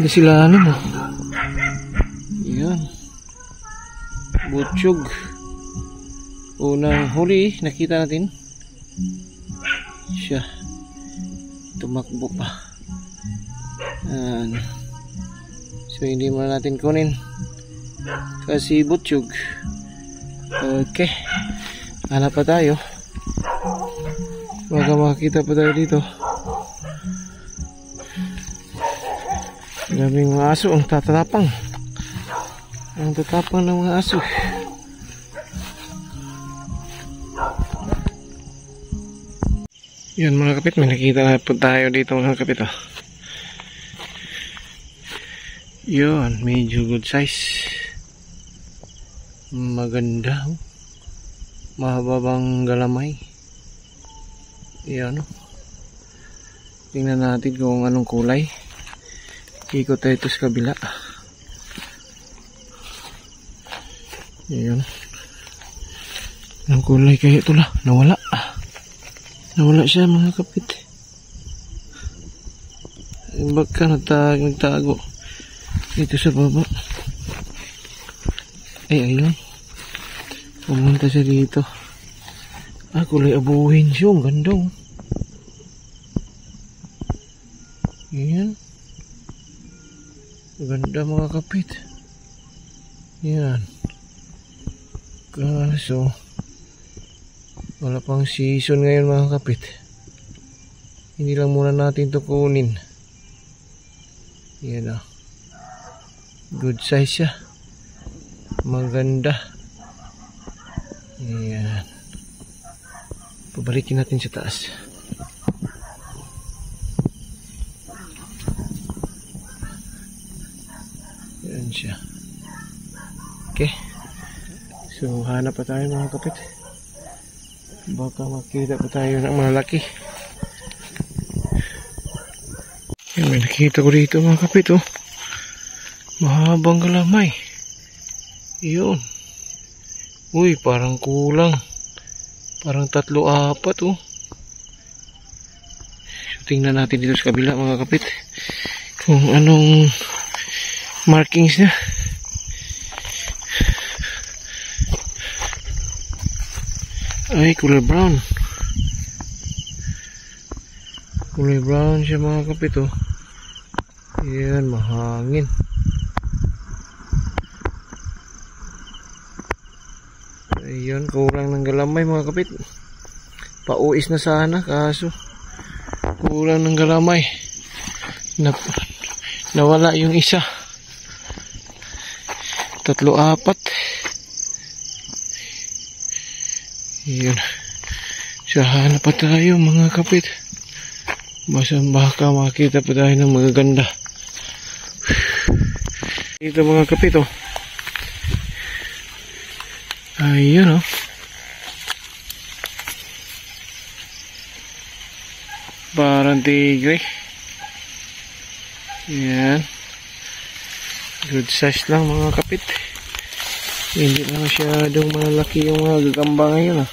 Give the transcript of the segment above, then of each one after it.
Hindi sila ano mo. Yan. Butchog. Unang huli nakita natin. Siya. Tumakbo pa. Yan. So hindi mo natin kunin. Kasi butchog. Okay. Hanap pa tayo. Baka makakita pa tayo dito. Daming mga aso ang tatatapang. Ang tatapang ng mga aso. Yan mga kapit, may nakita na po tayo dito mga kapit. Oh. Yun, medyo good size. Maganda. Oh. Mahababang galamay. Yan. Oh. Tingnan natin kung anong kulay. Ikot tayo ito sa kabila. Ayan. Ang kulay kaya ito lah. Nawala. Nawala siya mga kapit. Baka nagtago. Dito sa baba. Ay ayun. Pumunta siya dito. Ah, kulay abuhin siya. Ang ganda. Ayan. Ganda mga kapit. Yan. Kaso wala pang season ngayon mga kapit. Hindi lang muna natin to kunin. Yan o. Good size siya. Maganda. Yan. Pabalikin natin sa taas. Yan siya. Okay. So hanap pa tayo mga kapit. Baka makita pa tayo ng malaki. Yan, may nakita ko dito mga kapit. Oh. Mahabang galamay. Yun. Uy, parang kulang. Parang 3-4 oh. So tingnan natin dito sa kabila mga kapit. Kung anong markings niya. Ay, kulay brown. Kulay brown siya mga kapit oh. Yan, mahangin. Ayun, kulang ng galamay mga kapit. Pauis na sana kaso kulang ng galamay. Nawala yung isa. 3-4. Yun. So hanap pa tayo mga kapit. Baka makita pa tayo ng magaganda. Ito mga kapit oh. Ayun oh. Parang tigre. Yan. Good size lang mga kapit. Hindi na masyadong malaki yung mga gagamba ngayon ah.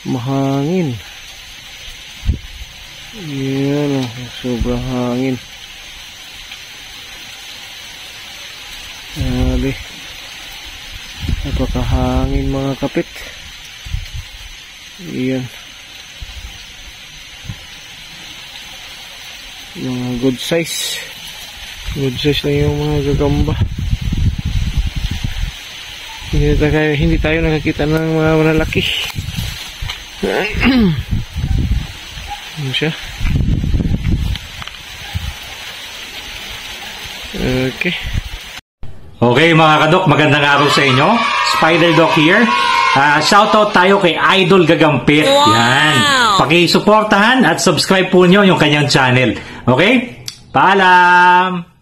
Mahangin. Yan oh. Sobrang hangin. Sabi. Napakahangin mga kapit. Yan. Mga good size. Good size na yung mga gagamba. Hindi tayo nakakita ng mga malalaki. Ano siya? Okay. Okay mga kadok, magandang araw sa inyo. Spider Doc here. Shoutout tayo kay Idol Gagampit. Wow! Yan. Pakisuportahan at subscribe po nyo yung kanyang channel. Okay? Paalam!